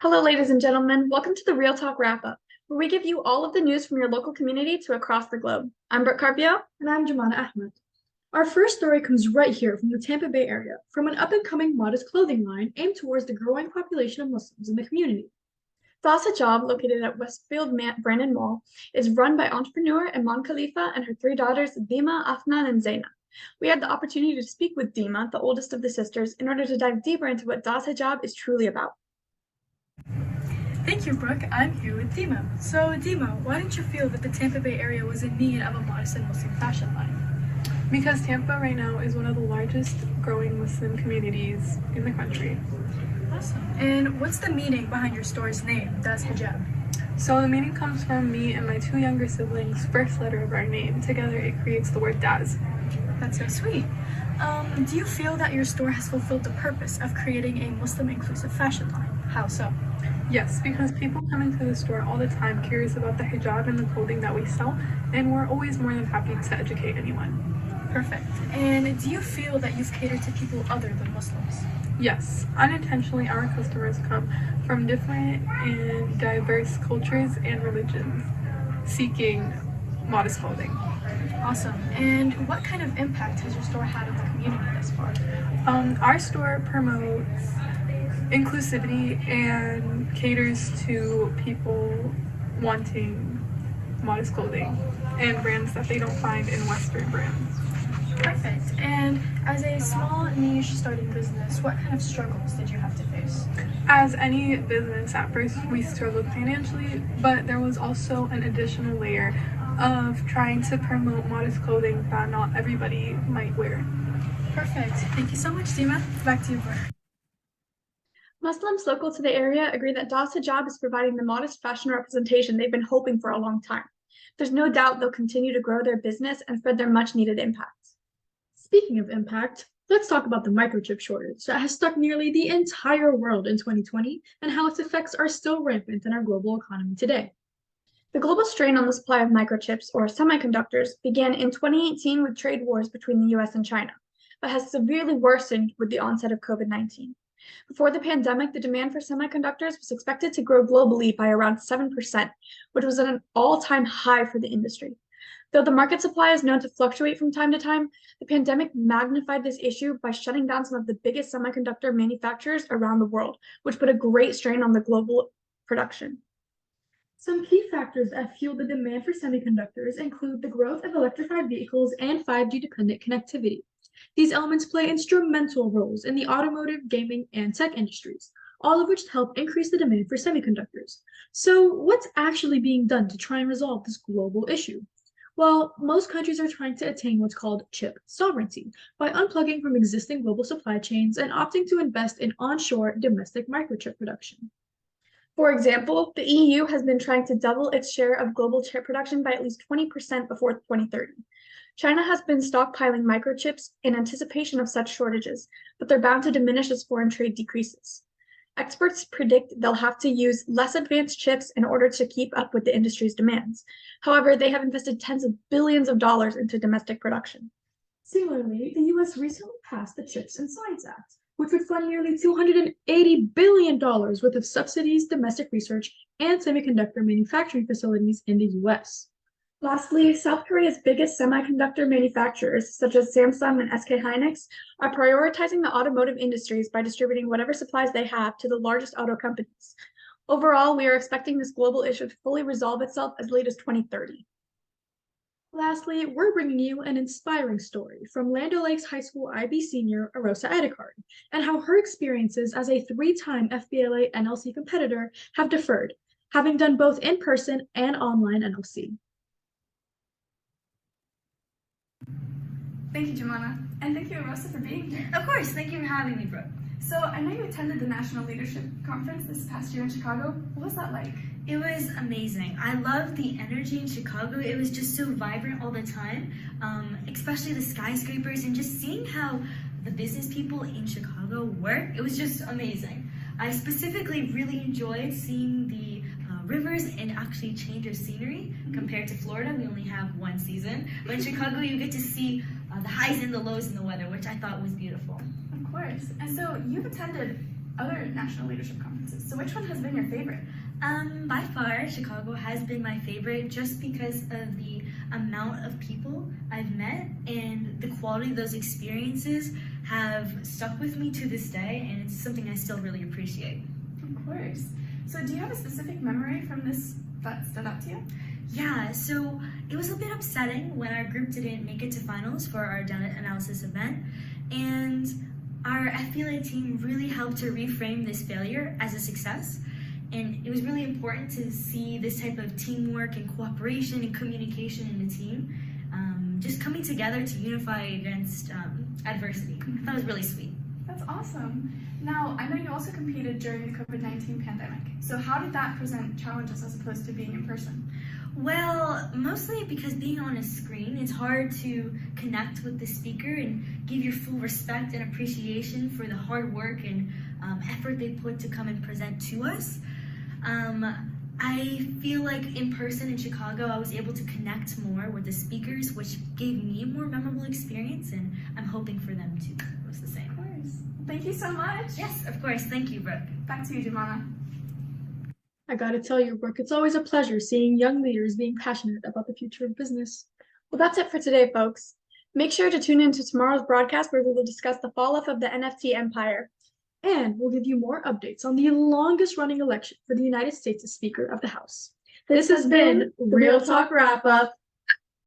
Hello, ladies and gentlemen. Welcome to the Real Talk Wrap-Up, where we give you all of the news from your local community to across the globe. I'm Brooke Carpio. And I'm Jumana Ahmed. Our first story comes right here from the Tampa Bay area, from an up-and-coming modest clothing line aimed towards the growing population of Muslims in the community. Thasa Job, located at Westfield Brandon Mall, is run by entrepreneur Iman Khalifa and her three daughters, Dima, Afnan, and Zaina. We had the opportunity to speak with Dima, the oldest of the sisters, in order to dive deeper into what Thasa Job is truly about. Thank you, Brooke. I'm here with Dima. So, Dima, why didn't you feel that the Tampa Bay area was in need of a modest and Muslim fashion line? Because Tampa right now is one of the largest growing Muslim communities in the country. Awesome. And what's the meaning behind your store's name, Das Hijab? So the meaning comes from me and my two younger siblings' first letter of our name. Together it creates the word Daz. That's so sweet. Do you feel that your store has fulfilled the purpose of creating a Muslim inclusive fashion line? How so? Yes, because people come into the store all the time curious about the hijab and the clothing that we sell, and we're always more than happy to educate anyone. Perfect. And do you feel that you've catered to people other than Muslims? Yes, unintentionally our customers come from different and diverse cultures and religions seeking modest clothing. Awesome. And what kind of impact has your store had on the community thus far? Our store promotes inclusivity and caters to people wanting modest clothing and brands that they don't find in Western brands. Perfect. And as a small niche starting business, what kind of struggles did you have to face? As any business, at first we struggled financially, but there was also an additional layer of trying to promote modest clothing that not everybody might wear. Perfect. Thank you so much, Dima. Back to you, Brooke. Muslims local to the area agree that Das Hijab is providing the modest fashion representation they've been hoping for a long time. There's no doubt they'll continue to grow their business and spread their much-needed impact. Speaking of impact, let's talk about the microchip shortage that has struck nearly the entire world in 2020 and how its effects are still rampant in our global economy today. The global strain on the supply of microchips, or semiconductors, began in 2018 with trade wars between the US and China, but has severely worsened with the onset of COVID-19. Before the pandemic, the demand for semiconductors was expected to grow globally by around 7%, which was at an all-time high for the industry. Though the market supply is known to fluctuate from time to time, the pandemic magnified this issue by shutting down some of the biggest semiconductor manufacturers around the world, which put a great strain on the global production. Some key factors that fuel the demand for semiconductors include the growth of electrified vehicles and 5G-dependent connectivity. These elements play instrumental roles in the automotive, gaming, and tech industries, all of which help increase the demand for semiconductors. So, what's actually being done to try and resolve this global issue? Well, most countries are trying to attain what's called chip sovereignty by unplugging from existing global supply chains and opting to invest in onshore domestic microchip production. For example, the EU has been trying to double its share of global chip production by at least 20% before 2030. China has been stockpiling microchips in anticipation of such shortages, but they're bound to diminish as foreign trade decreases. Experts predict they'll have to use less advanced chips in order to keep up with the industry's demands. However, they have invested tens of billions of dollars into domestic production. Similarly, the US recently passed the Chips and Science Act, which would fund nearly $280 billion worth of subsidies, domestic research, and semiconductor manufacturing facilities in the US. Lastly, South Korea's biggest semiconductor manufacturers, such as Samsung and SK Hynix, are prioritizing the automotive industries by distributing whatever supplies they have to the largest auto companies. Overall, we are expecting this global issue to fully resolve itself as late as 2030. Lastly, we're bringing you an inspiring story from Land O'Lakes High School IB senior Arosa Adhikari and how her experiences as a three-time FBLA NLC competitor have differed, having done both in-person and online NLC. Thank you, Jumana, and thank you, Arosa, for being here. Of course, thank you for having me, Brooke. So, I know you attended the National Leadership Conference this past year in Chicago. What was that like? It was amazing. I loved the energy in Chicago. It was just so vibrant all the time, especially the skyscrapers and just seeing how the business people in Chicago work. It was just amazing. I specifically really enjoyed seeing the rivers and actually change of scenery compared to Florida. We only have one season, but in Chicago you get to see the highs and the lows in the weather, which I thought was beautiful. Of course. And so you've attended other national leadership conferences. So which one has been your favorite? By far, Chicago has been my favorite just because of the amount of people I've met and the quality of those experiences have stuck with me to this day, and it's something I still really appreciate. Of course. So do you have a specific memory from this that stood out to you? Yeah, so it was a bit upsetting when our group didn't make it to finals for our data analysis event, and our FBLA team really helped to reframe this failure as a success. And it was really important to see this type of teamwork and cooperation and communication in the team, just coming together to unify against adversity. That was really sweet. That's awesome. Now, I know you also competed during the COVID-19 pandemic. So how did that present challenges as opposed to being in person? Well, mostly because being on a screen, it's hard to connect with the speaker and give your full respect and appreciation for the hard work and effort they put to come and present to us. I feel like in person in Chicago, I was able to connect more with the speakers, which gave me a more memorable experience, and I'm hoping for them too. It was the same. Of course. Thank you so much. Yes, of course. Thank you, Brooke. Back to you, Jumana. I gotta tell you, Brooke, it's always a pleasure seeing young leaders being passionate about the future of business. Well, that's it for today, folks. Make sure to tune in to tomorrow's broadcast where we will discuss the fall off of the NFT empire. And we'll give you more updates on the longest running election for the United States as Speaker of the House. This has been Real Talk Wrap Up.